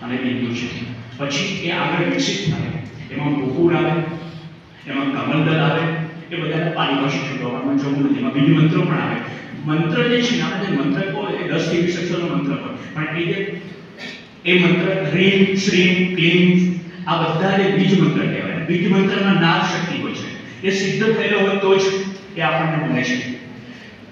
અને બિંદુ છે. પછી એ આગળ વિકસિત થાય, એમાં ગોકુળ આવે, એમાં કમલદલ આવે, એ બધાને પારિભાષિક શબ્દોમાં જવું નથી. એમાં બીજું મંત્રો પણ આવે. મંત્ર જે છે ને, આપણે જે મંત્ર કહો એ 10 થી 20 અક્ષરનો મંત્ર હોય, પણ એ મંત્ર હ્રીમ શ્રીમ ક્લીમ આ બધા જે બીજ મંત્ર કહેવાય. બીજ મંત્રમાં નાદ શક્તિ હોય છે, એ સિદ્ધ થયેલો હોય તો જ એ આપણને બને છે.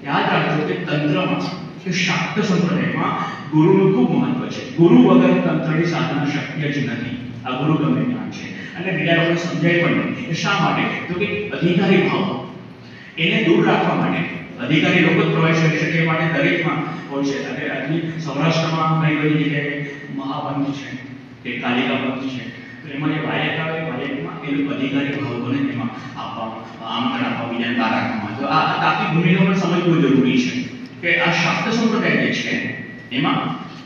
યાદ રાખજો કે તંત્રમાં કે શાક્ત સંપ્રદાયમાં ગુરુનું ખૂબ મહત્વ છે. ગુરુ વગર તંત્રની સાધના શક્ય જ નથી. આ ગુરુ ગમે જ્ઞાન છે. અને બીજા લોકોને સમજાય પણ નહીં કે શા માટે, તો કે અધિકારી ભાવ એને દૂર રાખવા માટે અધિકારી લોકો જ પ્રવેશ કરી શકે એ માટે દરેકમાં હોય છે. અને આજની સૌરાષ્ટ્રમાં ઘણી બધી જગ્યાએ મહાપંથ છે કે કાલિકા પંથ છે, તો એમાં જે વાયક આવે વાયકમાં એ લોકો અધિકારી ભાવોને એમાં આપવામાં આમંત્રણ આપવા, બીજાને બહાર રાખવામાં. તો આ આખી ભૂમિકા પણ સમજવું જરૂરી છે કે આ શાક્ત સંપ્રદાય જે છે એમાં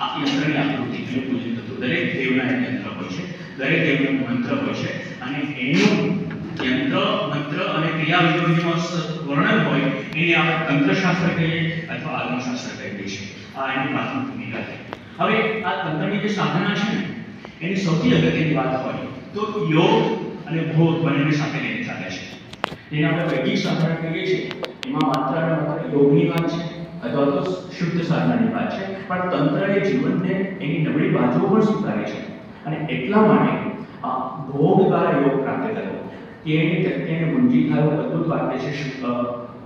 આ યંત્રની આકૃતિ પૂજન થતું. દરેક દેવના એક યંત્ર હોય છે, દરેક દેવનું મંત્ર હોય છે, અને એનું યંત્ર મંત્ર અને ક્રિયાવિધિમાં વર્ણન હોય એને આપણે તંત્રશાસ્ત્ર કહીએ અથવા આગમશાસ્ત્ર કહીએ છીએ. આ એની પ્રાથમિક ભૂમિકા છે. હવે આ તંત્રની જે સાધના છે ને, એની સૌથી અગત્યની વાત હોય તો યોગ અને ભોગ બંનેની સાથે લઈને ચાલે છે. જેને આપણે વૈદિક સાધના કહીએ છીએ એમાં માત્ર અને માત્ર યોગની વાત છે અથવા તો શુદ્ધ સાધનાની વાત છે, પણ તંત્ર એ જીવનને એની નબળી બાજુઓ પણ સ્વીકારે છે. અને એટલા માટે ભોગ દ્વારા યોગ પ્રાપ્ત કરવો તેની વ્યક્તિને મુંજી થયો અદ્ભુત વાક્ય છે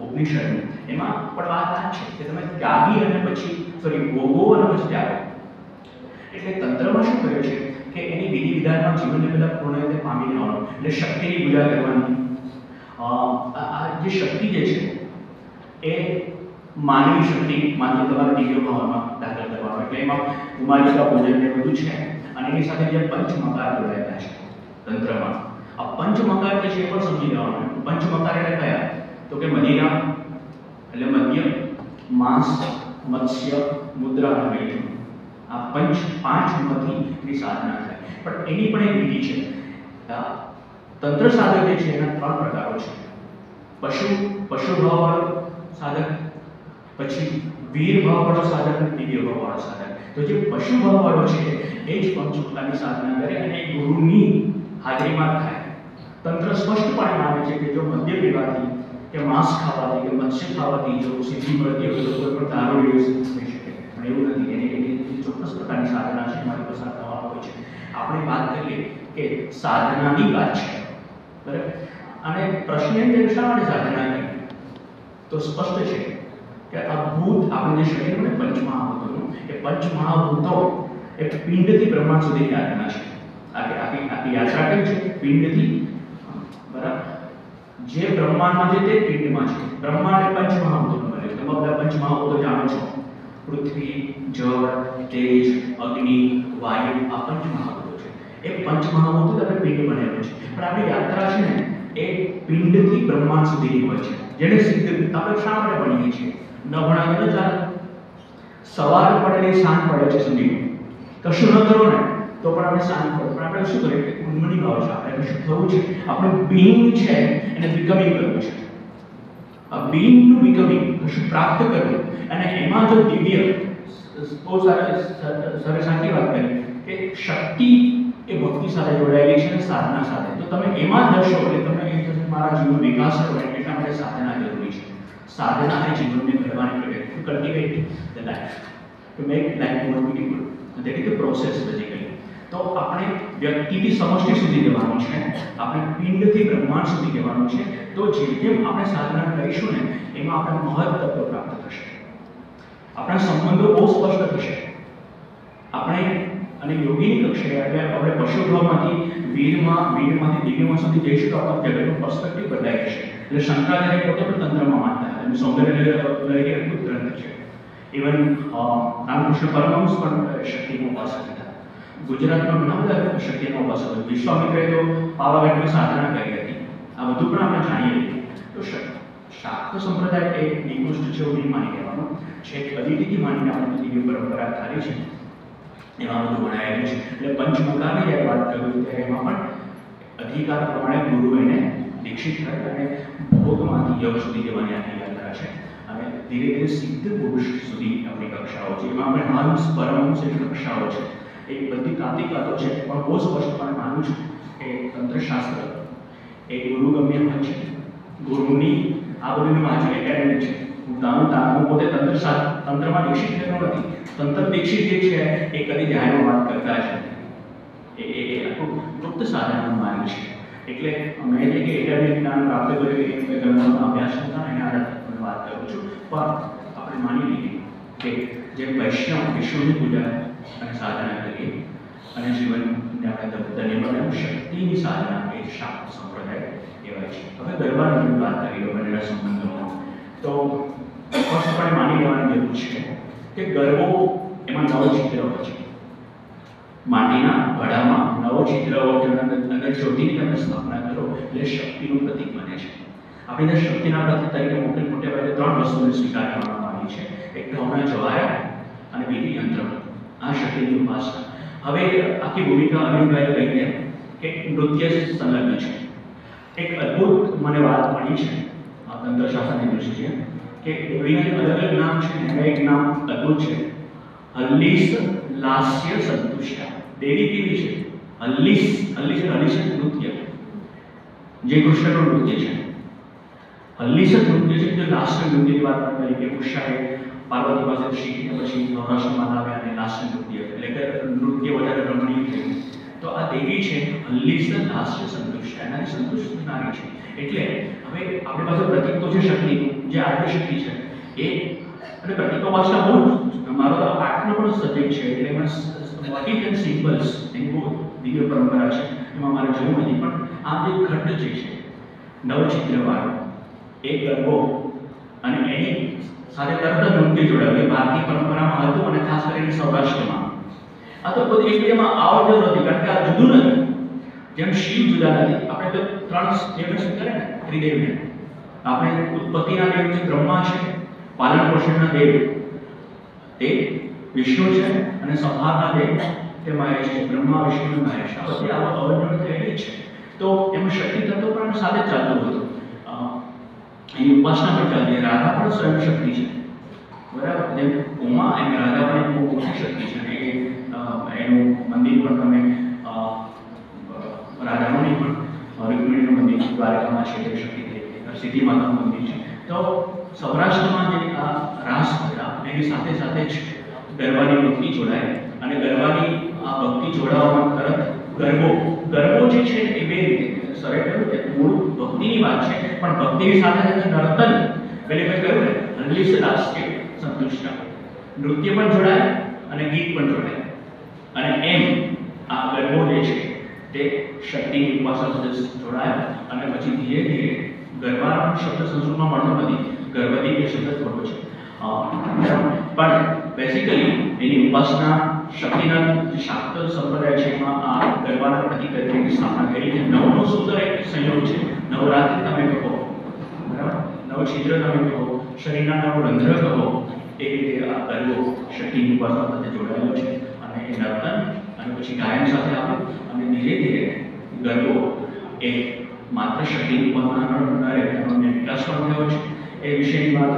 ઉપનિષદનું. એમાં પણ વાત આ છે કે તમે ત્યાગી અને પછી ભોગો અને પછી ત્યાગો. એટલે તંત્રમાં શું કરે છે કે એની વિધિ વિધાનમાં જીવનને પહેલા પૂર્ણ રીતે પામી લેવાનું, એટલે શક્તિની પૂજા કરવાની. આ જે શક્તિ જે છે એ માનવી શક્તિમાંથી તમારા દિવ્ય ભાવમાં દાખલ કરવાનો. એટલે એમાં ઉમાલિકા પૂજન ને બધું છે. અને એની સાથે જે પંચમકાર જોડાયેલા છે તંત્રમાં. આ પંચમકાર જે છે એ પણ સમજી લેવાનું. પંચમકાર એટલે કયા, તો કે મદિરા એટલે મદ્ય, માંસ, મત્સ્ય, મુદ્રા અને મૈથુન. આ પાંચમાંથી સાધના થાય. પણ એની પણ એક વિધિ છે. તંત્ર સાધક જે છે એના 3 પ્રકારો છે. પશુ ભાવવાળો સાધક, પછી વીર ભાવવાળો સાધક અને દિવ્ય ભાવવાળો સાધક. તો જે પશુ ભાવવાળો છે એ જ પંચમકારની સાધના કરે અને ગુરુની હાજરીમાં થાય. તંત્ર સ્પષ્ટપણે માને છે કે જો મદ્ય પીવાથી કે માંસ ખાવાથી કે મત્સ્ય ખાવાથી જો સિદ્ધિ મળતી હોય તો કોઈ પણ દારૂ લેવી થઈ શકે. પણ એવું નથી. એની ચોક્કસ પ્રકારની સાધના છે, મારી પસાર થવાનો હોય છે. આપણે વાત કરીએ કે સાધનાની વાત છે, બરાબર. અને પ્રશ્ન એ છે શા માટે સાધના કરી, તો સ્પષ્ટ છે કે આ ભૂત આપણે જે શરીર ને પંચમહાભૂતોનું, એ પંચમહાભૂતો એક પિંડથી બ્રહ્માંડ સુધીની યાત્રા છે. આખી યાત્રા કઈ છે? પિંડથી, બરાબર. જે બ્રહ્માંડમાં છે તે પિંડમાં છે. બ્રહ્માંડ એ પંચમહાભૂતોનું બનેલું. તમે બધા પંચમહાભૂતો જાણો છો. પૃથ્વી, જળ, તેજ, અગ્નિ, વાયુ, આ પંચમહાભૂતો છે. એ પંચમહાભૂતો આપણે પિંડ બનેલું છે. પણ આપણી યાત્રા છે ને એ પિંડથી બ્રહ્માંડ સુધીની હોય છે. જેને સિદ્ધ આપણે શા માટે ભણીએ છીએ? ન ભણાવે તો ચાલે. સવાર પડે ને સાંજ પડે છે સુધી કશું ન કરો ને તો પણ આપણે સાંજ પડે. પણ આપણે શું કરીએ? ગુણમણી ભાવ છે. આપણે કશું થવું છે, આપણું બિંગ છે એને બીકમિંગ કરવું છે. આ બિંગ ટુ બીકમિંગ, કશું પ્રાપ્ત કરવું. અને એમાં જો દિવ્ય, બહુ સરસ સાચી વાત કરી કે શક્તિ એ ભક્તિ સાથે જોડાયેલી છે અને સાધના સાથે. તો તમે એમાં જ દર્શો એટલે તમે એ થશે મારા જીવનનો વિકાસ કરો. એટલા માટે સાધના જરૂરી છે. સાધના એ જીવનને ઘડવાની પ્રક્રિયા, to cultivate the life, to make life more beautiful. That is the process basically. તો આપણે વ્યક્તિથી સમષ્ટિ સુધી જવાનું છે, આપણે પિંડથી બ્રહ્માંડ સુધી જવાનું છે. તો જેમ આપણે સાધના કરીશું ને એમાં આપણે મહત્તત્વ પ્રાપ્ત થશે. આપણા સંબંધો બહુ સ્પષ્ટ થશે. આપણે અને યોગીની કક્ષાએ એટલે આપણે પશુભાવમાંથી વીરમાંથી દિવ્યમાં સુધી જઈશું તો આપણું જગતનું પર્સ્પેક્ટિવ બદલાઈ જશે. એટલે શંકરાચાર્ય પોતે પણ તંત્રમાં માનતા હતા. એનું સૌંદર્ય લઈને અદ્ભુત ગ્રંથ છે. ઇવન રામકૃષ્ણ પરમહંસ પણ શક્તિનો ઉપાસક હતા. ગુજરાતમાં ઘણા બધા શક્તિનો ઉપાસક હતા. વિશ્વામિત્રએ તો પાવાગઢની સાધના કરી હતી. આ બધું પણ આપણે જાણીએ છીએ. તો શાક્ત સંપ્રદાય એ નિકૃષ્ટ છે એવું નહીં માની લેવાનું છે. અદિતિથી માનીને આપણે દિવ્ય પરંપરા ધારી છે એમાં બધું ભણાયેલું છે. એટલે પંચમકારની જ્યારે વાત કરું ત્યારે એમાં પણ અધિકાર પ્રમાણે ગુરુ એને દીક્ષિત થાય અને ભોગમાંથી યોગ સુધી જવાની આખી યાત્રા છે. અને ધીરે ધીરે સિદ્ધ પુરુષ સુધી આપણી કક્ષાઓ છે. એમાં આપણે હંસ પરમહંસ એવી કક્ષાઓ છે. એ બધી પ્રાંતિક વાતો છે, પણ બહુ સ્પષ્ટપણે માનું છું કે તંત્રશાસ્ત્ર એ ગુરુગમ્ય હોય છે. ગુરુની આ બધું મેં વાંચ્યું એકેડેમિક છે. હું પોતે તંત્રમાં દીક્ષિત થયેલો નથી. તંત્ર દીક્ષિત જે છે એ કદી જાહેરમાં વાત કરતા જ નથી. એ આખું ગુપ્ત સાધનનું માર્ગ છે. એટલે મેં જે કે એકેડેમિક જ્ઞાન પ્રાપ્ત કર્યું એ ગ્રંથોનો અભ્યાસ કરતા એના આધારે વાત કરું છું. પણ આપણે માની લઈએ કે જે વૈષ્ણવ વિષ્ણુની પૂજા અને સાધના કરીએ અને જીવનને આપણે ધન્ય બનાવ્યું, શક્તિની સાધના એ શાક્ત સંપ્રદાય કહેવાય છે. હવે ગરબાની વાત કરી લો બંનેના સંબંધોમાં, તો સ્પષ્ટપણે માની લેવાની જરૂર છે કે ગરબો એમાં 9 છિદ્ર હોય છે. માટીના ઘડામાં 9 છિદ્ર હોય છે. અંદર જ્યોતિની તમે સ્થાપના કરો એટલે શક્તિનું પ્રતીક બને છે. આપણે શક્તિના પ્રતીક તરીકે મોટે ભાગે 3 વસ્તુને સ્વીકાર કરવામાં આવી છે. એક ઘઉંના જવારા અને બીજી યંત્ર. આ શક્તિની ઉપાસના. હવે આખી ભૂમિકા અનિલભાઈએ કહી દે કે નૃત્ય સંલગ્ન છે. એક અદ્ભુત મને વાત મળી છે તંત્રશાસ્ત્રની દૃષ્ટિએ કે દેવીના અલગ અલગ નામ છે. એનું એક નામ અદ્ભુત છે, હલ્લીસ લાસ્ય સંતુષ્ટા. દેવી કેવી છે? હલ્લીસ નૃત્ય, જે કૃષ્ણનું નૃત્ય છે. હલ્લીસ નૃત્ય છે. જો લાસ્ય નૃત્યની વાત કરીએ કે ઉષાએ પાર્વતી પાસે શીખીને પછી નવરાશમાં લાવ્યા અને લાસ્ય નૃત્ય એટલે કે નૃત્ય વધારે રમણીય થયું. તો આ દેવી છે હલ્લીસ લાસ્ય સંતુષ્ટા, એનાથી સંતુષ્ટ થનારી છે. એટલે હવે આપણી પાસે પ્રતીક તો છે શક્તિ, જે આદ્ય શક્તિ છે એ, અને પ્રતીકો પાછળ બહુ મારો તો આર્ટનો પણ સબ્જેક્ટ છે એટલે એમાં વર્કિંગ એન્ડ સિમ્બલ્સ એની બહુ દિવ્ય પરંપરા છે, એમાં મારે જવું નથી. પણ આ જે ખંડ જે છે 9 છિદ્રવાળો એ ગરબો અને એની સાથે તરત જ નૃત્ય જોડાયું ભારતીય પરંપરામાં હતું અને ખાસ કરીને સૌરાષ્ટ્રમાં. આ તો બધી એકબીજામાં આવડતું નથી, કારણ કે આ જુદું નથી. જેમ શિવ જુદા નથી, આપણે તો 3 દેવને સ્વીકારે ને, ત્રિદેવને. આપણે ઉત્પત્તિના દેવ છે બ્રહ્મા છે, પાલન પોષણના દેવ તે વિષ્ણુ છે, અને સંહારના દેવ તે મહેશ છે. બ્રહ્મા વિષ્ણુ અને મહેશ આ બધી અવનવી થયેલી છે. તો એમાં શક્તિ તત્વ પણ સાથે ચાલતું હતું. એની ઉપાસના પણ ચાલતી. રાધા પણ સ્વયં શક્તિ છે, બરાબર. જેમ ઉમા એમ રાધા પણ એક બહુ મોટી શક્તિ છે. એનું મંદિર પણ તમે રાધાનું નહીં પણ રૂકમિણીનું મંદિર દ્વારકામાં છે, તે શક્તિ સીધી માતાનું મંદિર છે. તો સૌરાષ્ટ્રમાં જે આ રાસ હતા એની સાથે સાથે જ ગરબાની ભક્તિ જોડાય, અને ગરબાની આ ભક્તિ જોડાવામાં તરત ગરબો જે છે એ બે રીતે સરે કહ્યું કે મૂળ ભક્તિની વાત છે, પણ ભક્તિની સાથે સાથે નર્તન પેલી મેં કહ્યું ને હલ્લીસ લાસ્ય સંતુષ્ટા, નૃત્ય પણ જોડાય અને ગીત પણ જોડાય. અને એમ આ ગરબો જે છે તે શક્તિની ઉપાસના સાથે જોડાય. અને પછી ધીરે ધીરે ગરબાનો શબ્દ સંસ્કૃતમાં મળતો નથી, ગર્ભવતી એ શબ્દ થોડો છે, પણ બેઝિકલી એની ઉપાસના શક્તિના જે શાક્ત સંપ્રદાય છે એમાં આ ગરબાના પ્રતીક તરીકે સ્થાપના કરી છે. 9નો સુંદર એક સંયોગ છે. નવરાત્રિ તમે કહો, બરાબર, 9 છિદ્ર તમે કહો, શરીરના 9 રંધ્ર કહો, એ રીતે આ ગરબો શક્તિની ઉપાસના સાથે જોડાયેલો છે. અને એ નર્તન અને પછી ગાયન સાથે આવે અને ધીરે ધીરે ગરબો એ માત્ર શક્તિની ઉપાસના ન રહે, એનો વિકાસ પણ થયો છે. એ વિષયની વાત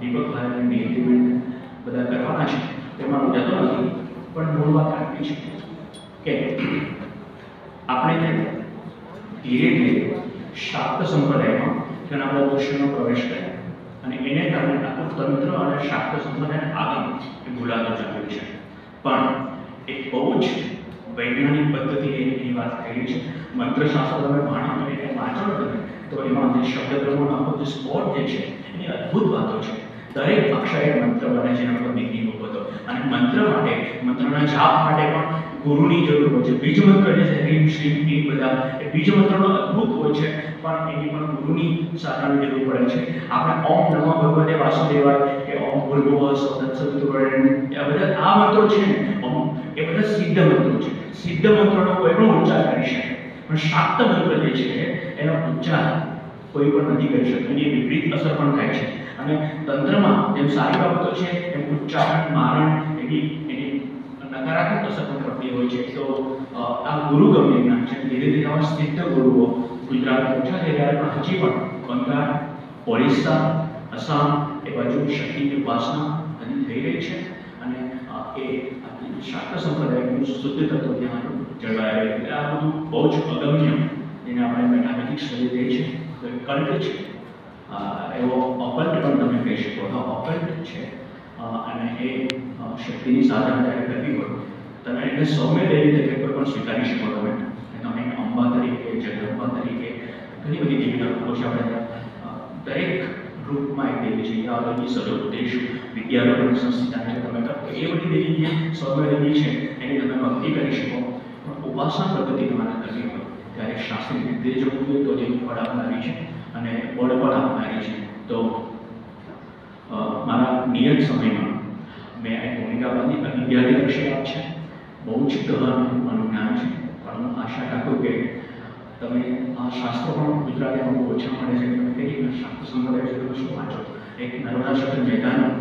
દીપકભાઈ અને નીતિબેન બધા કરવાના છે, તેમાં હું જતો નથી. પણ મૂળ વાત આટલી છે કે આપણે ધીરે ધીરે શાક્ત સંપ્રદાયમાં ઘણા બધા દૃશ્યોનો પ્રવેશ કર્યો, અને એને કારણે આખું તંત્ર અને શાક્ત સંપ્રદાયને આગળ એ ભૂલાતો ચાલ્યું છે. પણ એક બહુ જ વૈજ્ઞાનિક પદ્ધતિ એની વાત કરેલી છે. મંત્રશાસ્ત્ર તમે ભણો એટલે વાંચો તમે તો એમાં જે શબ્દક્રમો આખો જે સ્પોટ જે છે એની અદ્ભુત વાતો છે. દરેક અક્ષરે મંત્ર બને છે, એના પર નિધિ બધો. અને મંત્ર માટે, મંત્રના જાપ માટે પણ ગુરુની જરૂર હોય છે. બીજ મંત્ર જે છે રીમ શ્રીમ ક્લીમ બધા એ બીજ મંત્રનો અદ્ભુત હોય છે, પણ એની પણ ગુરુની સાધનાની જરૂર પડે છે. આપણે ઓમ નમઃ ભગવતે વાસુદેવાય કે ઓમ ભૂર્ભુવઃ સ્વઃ તત્સવિતુર્વરેણ્યં આ બધા આ મંત્રો છે ને ઓમ, એ બધા સિદ્ધ મંત્રો છે. સિદ્ધ મંત્રોનો કોઈ પણ ઉચ્ચાર કરી શકે, પણ શાક્ત મંત્ર જે છે એનો ઉચ્ચાર કોઈ પણ નથી કરી શકતો. એની વિપરીત અસર પણ થાય છે. અને તંત્રમાં જેમ સારી બાબતો છે એમ ઉચ્ચારણ મારણ એની નકારાત્મક અસર પણ પડતી હોય છે. તો આ ગુરુગમ્ય જ્ઞાન છે. ધીરે ધીરે આવા સિદ્ધ ગુરુઓ ગુજરાતમાં ઓછા થઈ રહ્યા, પણ હજી પણ બંગાળ, ઓરિસ્સા, આસામ એ બાજુ શક્તિની ઉપાસના હજી થઈ રહી છે. અને એ શાક્ત સંપ્રદાયનું શુદ્ધ તત્વ ત્યાં જળવાય એટલે આ બધું બહુ જ અગમ્ય એને આપણે મેથામેટિક્સ કહી દઈએ છીએ તો એ કલ્ટ છે એવો અકલ્ટ પણ તમે કહી શકો તો અકલ્ટ છે અને એ શક્તિની સાધના જ્યારે કરવી હોય તમે એને સૌમ્ય દેવી તરીકે કોઈ પણ સ્વીકારી શકો તમે અંબા તરીકે જગદંબા તરીકે ઘણી બધી દેવીના રૂપો છે આપણે દરેક રૂપમાં એક દેવી છે યાદવની સર્વોપદેશ વિદ્યારોપણ સંસ્થિતા છે તમે એ બધી દેવી જે સૌમ્ય દેવી છે એની તમે ભક્તિ કરી શકો પણ ઉપાસના પદ્ધતિ તમારે કરવી હોય ત્યારે શાસ્ત્રીય રીતે જવું જોઈએ તો તેનું ફળ આપનારી છે અને બળ પણ આપનારી છે તો મારા નિયત સમયમાં મેં એક ભૂમિકા બાંધી અને વિદ્યાર્થી વિષય છે બહુ જ ગહન મારું જ્ઞાન છે પણ હું આશા રાખું કે તમે આ શાસ્ત્રો પણ ગુજરાતીમાં બહુ ઓછા મળે છે તમે કઈ શાસ્ત્ર સંપ્રદાય છે તમે શું વાંચો એક નર્મદા શંકર મહેતાનું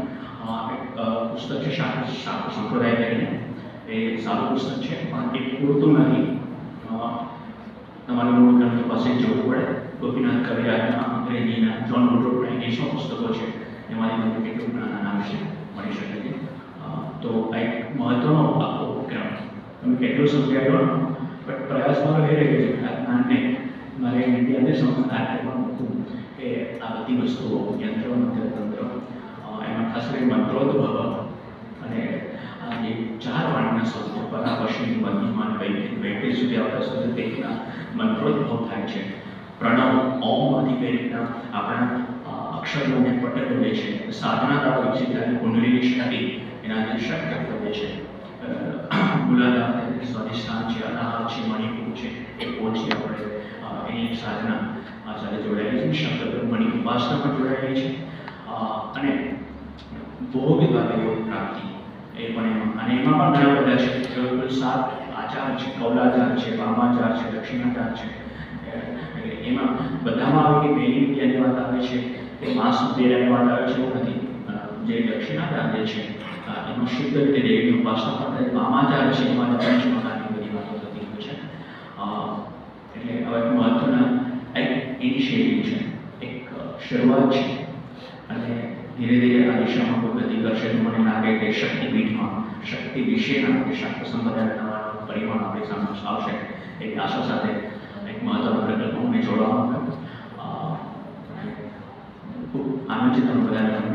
એક પુસ્તક છે શાસ્ત્ર સંપ્રદાય કરીને એ સારું પુસ્તક છે પણ એ પૂરતું નથી તમારે મૂળ ગ્રંથો પાસે જવું પડે ગોપીનાથ કવિરાજના અંગ્રેજીના જોન વુડવર્ડના ઇંગ્લિશમાં પુસ્તકો છે એમાંથી તમને કેટલું જ્ઞાન આના વિશે મળી શકે છે તો આ એક મહત્વનો આખો ઉપક્રમ તમે કેટલું સમજાયો પણ પ્રયાસ મારો એ રહે છે આ જ્ઞાનને મારે વિદ્યાર્થી સંસ્થા પણ મૂકવું કે આ બધી વસ્તુઓ યંત્ર મંત્ર તંત્ર એમાં ખાસ કરીને મંત્રોદ્ભવ અને આ જે ચાર વાણીના શબ્દો પરાવશી બંધીમાન વૈદ્ય સુધી આવતા સુધી તેના મંત્રોદ્ભવ થાય છે પ્રણવ ઓમમાંથી કઈ રીતના આપણા અક્ષરોને પટક રહે છે સાધના દ્વારા વિકસિત થયેલી કુંડલીની શક્તિ એનાથી શક્ય કરે છે મૂલાધાર સ્વાધિષ્ઠાન છે અનાહત છે મણિપુર છે એ પહોંચી આપણે એની સાધના આ સાથે જોડાયેલી છે શબ્દ મણિ ઉપાસના પણ જોડાયેલી છે અને ભોગ દ્વારા યોગ પ્રાપ્તિ એ પણ એમાં અને એમાં પણ ઘણા બધા છે સાત આચાર છે કૌલાચાર છે વામાચાર છે દક્ષિણાચાર છે એમાં બધામાં આવે કે પહેલી વિદ્યાની વાત આવે છે તે માસ ઉદેરાની વાત આવે છે એવું નથી જે દક્ષિણાચાર જે છે એમાં શુદ્ધ રીતે દેવીની ઉપાસના પણ થાય વામાચાર છે એમાં પંચમહાની બધી વાતો થતી હોય છે એટલે હવે મહત્વના એક ઇનિશિયેટિવ છે એક શરૂઆત છે અને ધીરે ધીરે આ દિશામાં કોઈ ગતિ કરશે તો મને લાગે કે શક્તિપીઠમાં શક્તિ વિશેના કે શાક્ત સંપ્રદાયના નવા પરિમાણ આપણી સામે આવશે એક આશા સાથે એક મહત્વનો પ્રકલ્પ અમને જોડવામાં આવ્યો ખૂબ આનંદ છે તમે બધાને